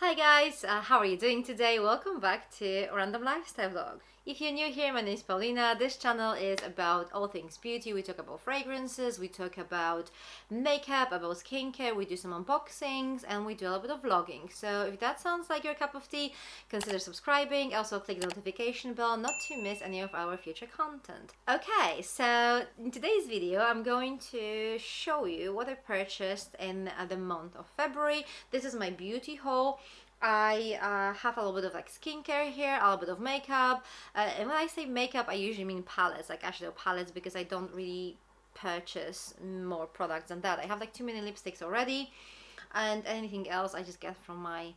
Hi guys, how are you doing today? Welcome back to Random Lifestyle Vlog. If you're new here, my name is Paulina. This channel is about all things beauty. We talk about fragrances, we talk about makeup, about skincare, we do some unboxings, and we do a little bit of vlogging. So if that sounds like your cup of tea, consider subscribing. Also click the notification bell not to miss any of our future content. Okay, so in today's video, I'm going to show you what I purchased in the month of February. This is my beauty haul. I have a little bit of like skincare here, a little bit of makeup, and when I say makeup I usually mean palettes, like eyeshadow palettes, because I don't really purchase more products than that. I have like too many lipsticks already, and anything else I just get from my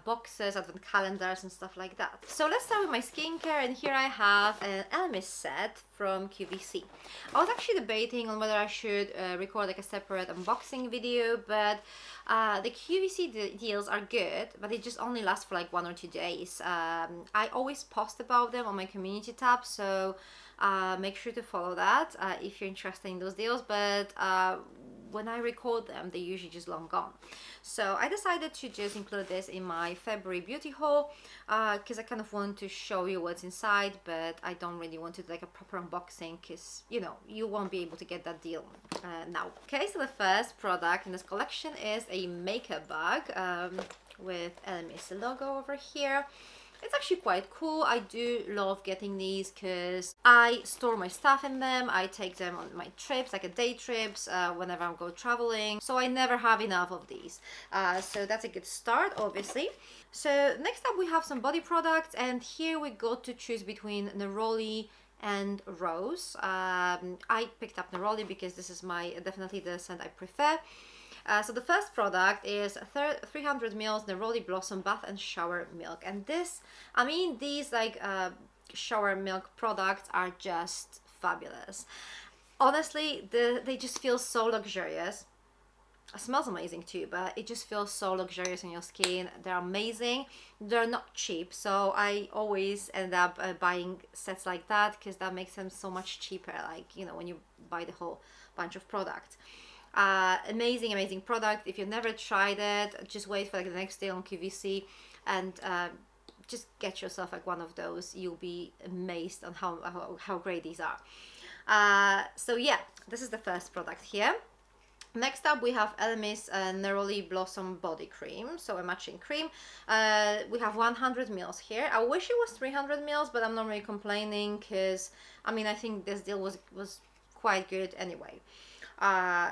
boxes, advent calendars and stuff like that. So let's start with my skincare, and here I have an Elemis set from QVC. I was actually debating on whether I should record like a separate unboxing video, but the QVC deals are good, but they just only last for like 1 or 2 days. I always post about them on my community tab, so make sure to follow that if you're interested in those deals, but when I record them, they're usually just long gone. So I decided to just include this in my February beauty haul because I kind of want to show you what's inside, but I don't really want to do like a proper unboxing because, you know, you won't be able to get that deal now. Okay, so the first product in this collection is a makeup bag with Elemis logo over here. It's actually quite cool. I do love getting these because I store my stuff in them. I take them on my trips, like day trips, whenever I go traveling. So I never have enough of these. So that's a good start, obviously. So next up we have some body products, and here we got to choose between Neroli and Rose. I picked up Neroli because this is definitely the scent I prefer. So the first product is 300 ml Neroli Blossom Bath and Shower Milk, and this, I mean, these like shower milk products are just fabulous. Honestly, they just feel so luxurious. It smells amazing too, but it just feels so luxurious on your skin. They're amazing. They're not cheap, so I always end up buying sets like that because that makes them so much cheaper, like, you know, when you buy the whole bunch of products. Amazing product. If you've never tried it, just wait for like the next day on QVC and just get yourself like one of those. You'll be amazed on how great these are. So yeah, this is the first product here. Next up we have Elemis Neroli Blossom Body Cream, so a matching cream. We have 100 ml here. I wish it was 300 ml, but I'm not really complaining because I mean I think this deal was quite good anyway.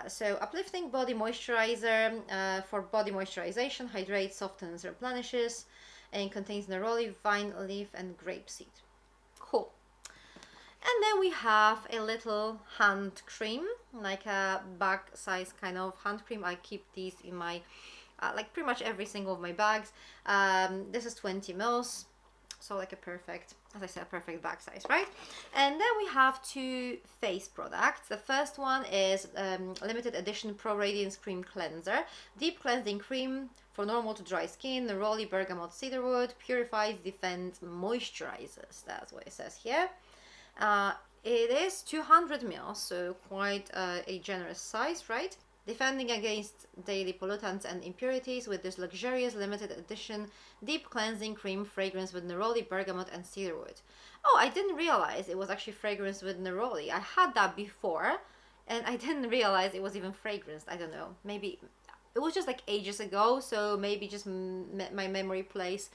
So uplifting body moisturizer for body moisturization, hydrates, softens, replenishes, and contains neroli, vine leaf, and grapeseed. Cool. And then we have a little hand cream, like a bag size kind of hand cream. I keep these in my like pretty much every single of my bags. This is 20 ml. So like a perfect, as I said, a perfect bag size, right? And then we have 2 face products. The first one is limited edition Pro Radiance Cream Cleanser. Deep cleansing cream for normal to dry skin. Neroli, bergamot, cedarwood. Purifies, defends, moisturizes. That's what it says here. It is 200 ml, so quite a generous size, right? Defending against daily pollutants and impurities with this luxurious limited edition deep cleansing cream fragrance with neroli, bergamot, and cedarwood. Oh, I didn't realize it was actually fragrance with neroli. I had that before, and I didn't realize it was even fragranced. I don't know. Maybe it was just like ages ago, so maybe just my memory plays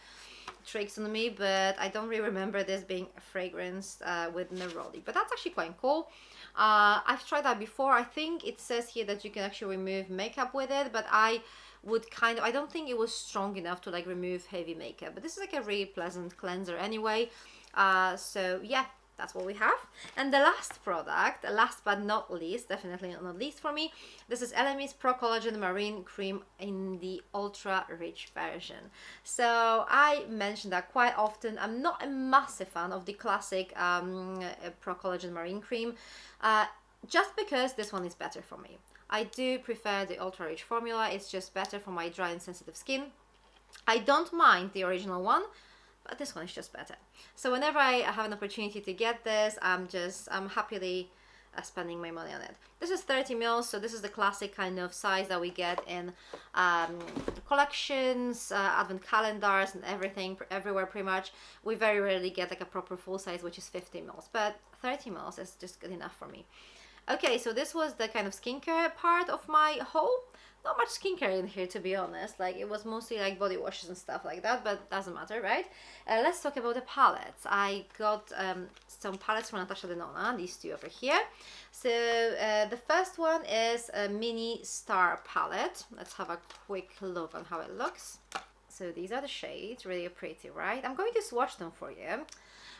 tricks on me, but I don't really remember this being fragranced with neroli. But that's actually quite cool. I've tried that before. I think it says here that you can actually remove makeup with it, but I don't think it was strong enough to like remove heavy makeup. But this is like a really pleasant cleanser anyway. So yeah, that's what we have. And the last product, last but not least, definitely not least for me, this is Elemis Pro Collagen Marine Cream in the ultra rich version. So I mentioned that quite often. I'm not a massive fan of the classic Pro Collagen Marine Cream, just because this one is better for me. I do prefer the ultra rich formula. It's just better for my dry and sensitive skin. I don't mind the original one, but this one is just better. So whenever I have an opportunity to get this, I'm happily spending my money on it. This is 30 mils, so this is the classic kind of size that we get in collections, advent calendars and everything, everywhere pretty much. We very rarely get like a proper full size, which is 50 mils, but 30 mils is just good enough for me. Okay, so this was the kind of skincare part of my haul. Not much skincare in here, to be honest. Like, it was mostly like body washes and stuff like that, but doesn't matter, right? Let's talk about the palettes. I got some palettes from Natasha Denona, these two over here. So the first one is a mini star palette. Let's have a quick look on how it looks. So these are the shades, really pretty, right? I'm going to swatch them for you.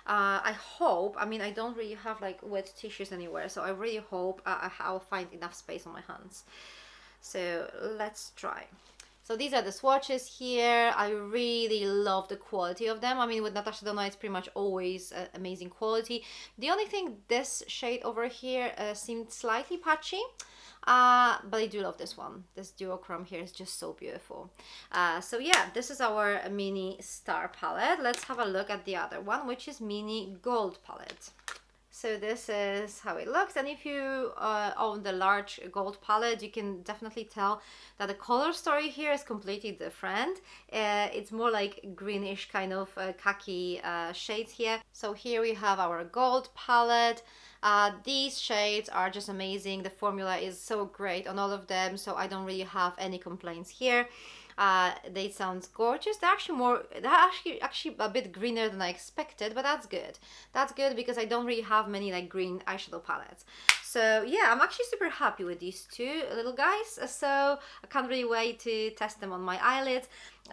I hope, I mean, I don't really have like wet tissues anywhere, so I really hope I'll find enough space on my hands. So let's try. So these are the swatches here. I really love the quality of them. I mean, with Natasha Denona, it's pretty much always amazing quality. The only thing, this shade over here seemed slightly patchy. But I do love this one. This duochrome here is just so beautiful. So yeah, this is our mini star palette. Let's have a look at the other one, which is mini gold palette. So this is how it looks, and if you own the large gold palette, you can definitely tell that the color story here is completely different. It's more like greenish kind of khaki shades here. So here we have our gold palette. These shades are just amazing. The formula is so great on all of them, so I don't really have any complaints here. They sound gorgeous. They're actually a bit greener than I expected, but that's good. That's good because I don't really have many like green eyeshadow palettes. So yeah, I'm actually super happy with these two little guys. So I can't really wait to test them on my eyelids.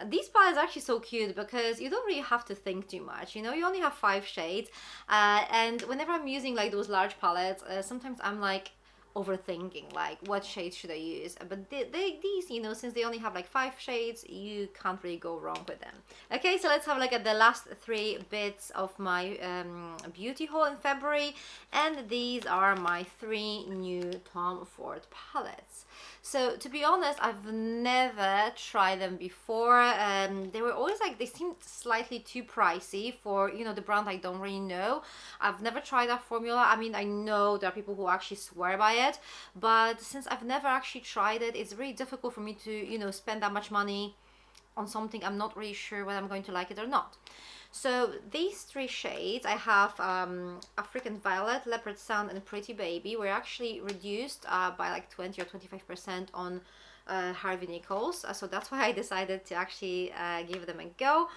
These palettes are actually so cute because you don't really have to think too much, you know, you only have 5 shades, and whenever I'm using like those large palettes, sometimes I'm like overthinking like what shades should I use, but these, you know, since they only have like 5 shades, you can't really go wrong with them. Okay, so let's have a look at the last 3 bits of my beauty haul in February, and these are my 3 new Tom Ford palettes. So to be honest, I've never tried them before. They were always like, they seemed slightly too pricey for, you know, the brand I don't really know. I've never tried that formula. I mean, I know there are people who actually swear by it, but since I've never actually tried it, it's really difficult for me to, you know, spend that much money on something I'm not really sure whether I'm going to like it or not. So these 3 shades, I have African Violet, Leopard Sun and Pretty Baby, were actually reduced by like 20 or 25% on Harvey Nichols. So that's why I decided to actually give them a go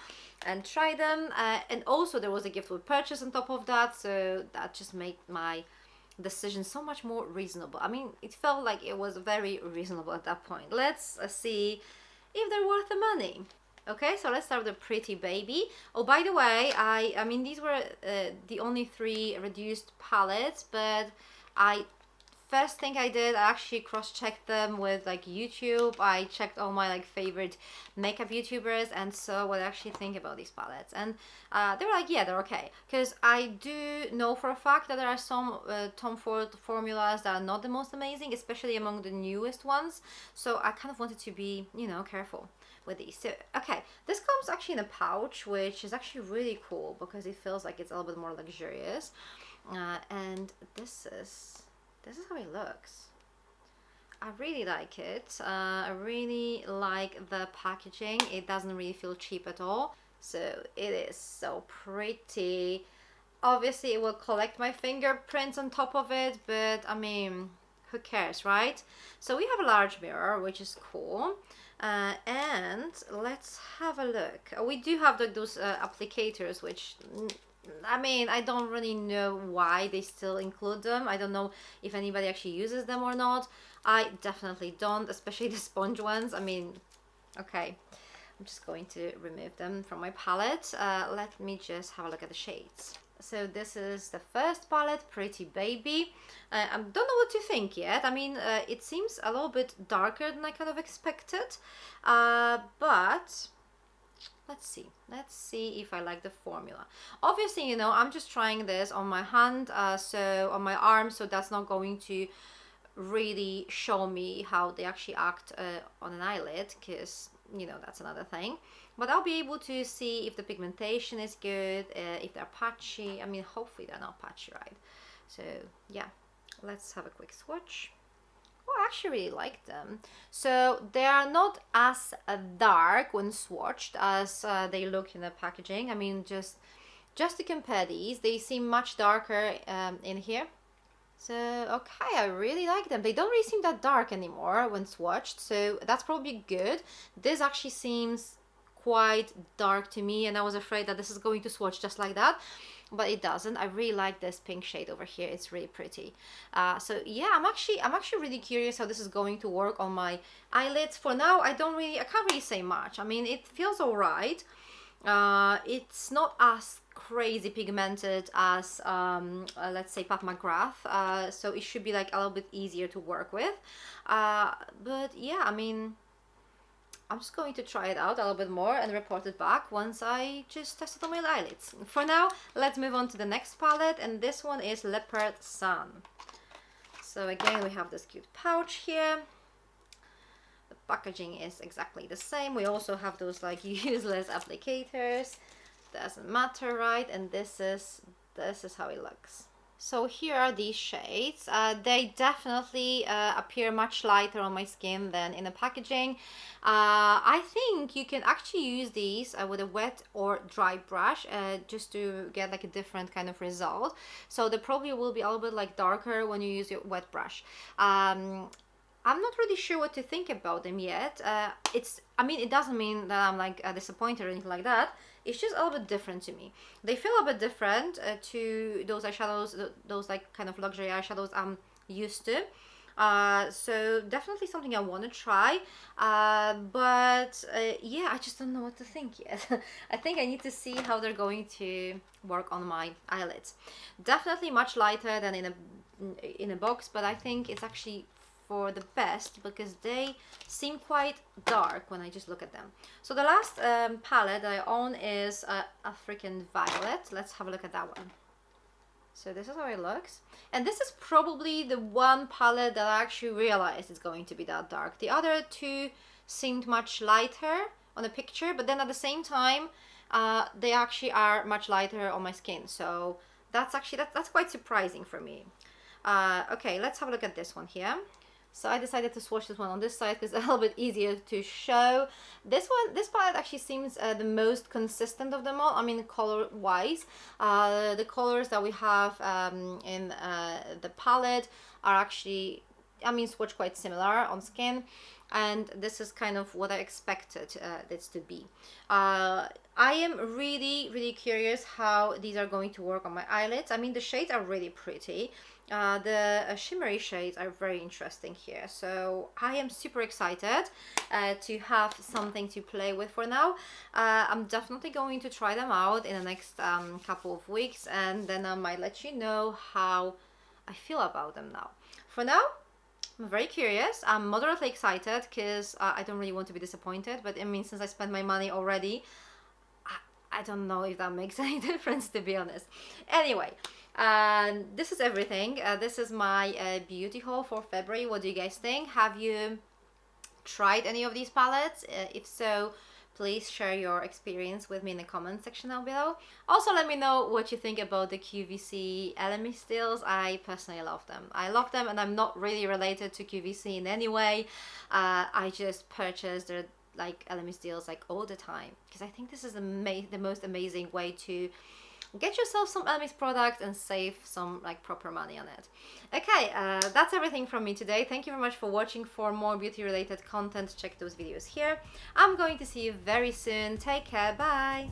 and try them. And also there was a gift with purchase on top of that, so that just made my decision so much more reasonable. I mean, it felt like it was very reasonable at that point. Let's see if they're worth the money. Okay, so let's start with the Pretty Baby. Oh, by the way, I mean, these were the only 3 reduced palettes, but first thing I did, I actually cross-checked them with like YouTube. I checked all my like favorite makeup YouTubers and saw what I actually think about these palettes, and they were like, yeah, they're okay. Because I do know for a fact that there are some Tom Ford formulas that are not the most amazing, especially among the newest ones. So I kind of wanted to be, you know, careful with these. So okay, this comes actually in a pouch, which is actually really cool because it feels like it's a little bit more luxurious, and this is how it looks. I really like it. I really like the packaging. It doesn't really feel cheap at all, so it is so pretty. Obviously it will collect my fingerprints on top of it, but I mean, who cares, right? So we have a large mirror, which is cool. And let's have a look. We do have those applicators, which, I mean, I don't really know why they still include them. I don't know if anybody actually uses them or not. I definitely don't, especially the sponge ones. I mean, okay, I'm just going to remove them from my palette. Let me just have a look at the shades. So this is the first palette, Pretty Baby. I don't know what to think yet. I mean, it seems a little bit darker than I kind of expected, but let's see. Let's see if I like the formula. Obviously, you know, I'm just trying this on my hand, so on my arm, so that's not going to really show me how they actually act on an eyelid, because, you know, that's another thing. But I'll be able to see if the pigmentation is good, if they're patchy. I mean, hopefully they're not patchy, right? So yeah, let's have a quick swatch. Oh, I actually really like them. So they are not as dark when swatched as they look in the packaging. I mean, just to compare these, they seem much darker in here. So, okay, I really like them. They don't really seem that dark anymore when swatched, so that's probably good. This actually seems quite dark to me, and I was afraid that this is going to swatch just like that, but it doesn't. I really like this pink shade over here. It's really pretty. So yeah, I'm actually really curious how this is going to work on my eyelids. For now, I can't really say much. I mean, it feels all right. It's not as crazy pigmented as let's say Pat McGrath, so it should be like a little bit easier to work with, but yeah, I mean, I'm just going to try it out a little bit more and report it back once I just test it on my eyelids. For now, let's move on to the next palette, and this one is Leopard Sun. So again, we have this cute pouch here. The packaging is exactly the same. We also have those like useless applicators. Doesn't matter, right? And this is how it looks. So here are these shades. They definitely appear much lighter on my skin than in the packaging. I think you can actually use these with a wet or dry brush just to get like a different kind of result. So they probably will be a little bit like darker when you use your wet brush. I'm not really sure what to think about them yet. I mean, it doesn't mean that I'm like disappointed or anything like that. It's just a little bit different to me. They feel a bit different to those eyeshadows, those like kind of luxury eyeshadows I'm used to. So definitely something I want to try. But yeah, I just don't know what to think yet. I think I need to see how they're going to work on my eyelids. Definitely much lighter than in a box, but I think it's actually for the best because they seem quite dark when I just look at them. So the last palette that I own is African Violet. Let's have a look at that one. So this is how it looks, and this is probably the one palette that I actually realized is going to be that dark. The other two seemed much lighter on the picture, but then at the same time they actually are much lighter on my skin, so that's quite surprising for me. Okay, let's have a look at this one here. So I decided to swatch this one on this side because it's a little bit easier to show. This palette actually seems the most consistent of them all. I mean, color wise, the colors that we have in the palette are actually, I mean, swatch quite similar on skin, and this is kind of what I expected this to be. I am really curious how these are going to work on my eyelids. I mean, the shades are really pretty. The shimmery shades are very interesting here, so I am super excited to have something to play with for now. I'm definitely going to try them out in the next couple of weeks, and then I might let you know how I feel about them now. For now, I'm very curious. I'm moderately excited because I don't really want to be disappointed, but I mean, since I spent my money already, I don't know if that makes any difference, to be honest. Anyway, this is everything. This is my beauty haul for February. What do you guys think? Have you tried any of these palettes? If so, please share your experience with me in the comment section down below. Also, let me know what you think about the QVC Elemis steals. I personally love them. I love them, and I'm not really related to QVC in any way. I just purchase their like Elemis deals like all the time because I think this is the most amazing way to get yourself some Elemis product and save some like proper money on it. Okay, that's everything from me today. Thank you very much for watching. For more beauty related content, check those videos here. I'm going to see you very soon. Take care. Bye.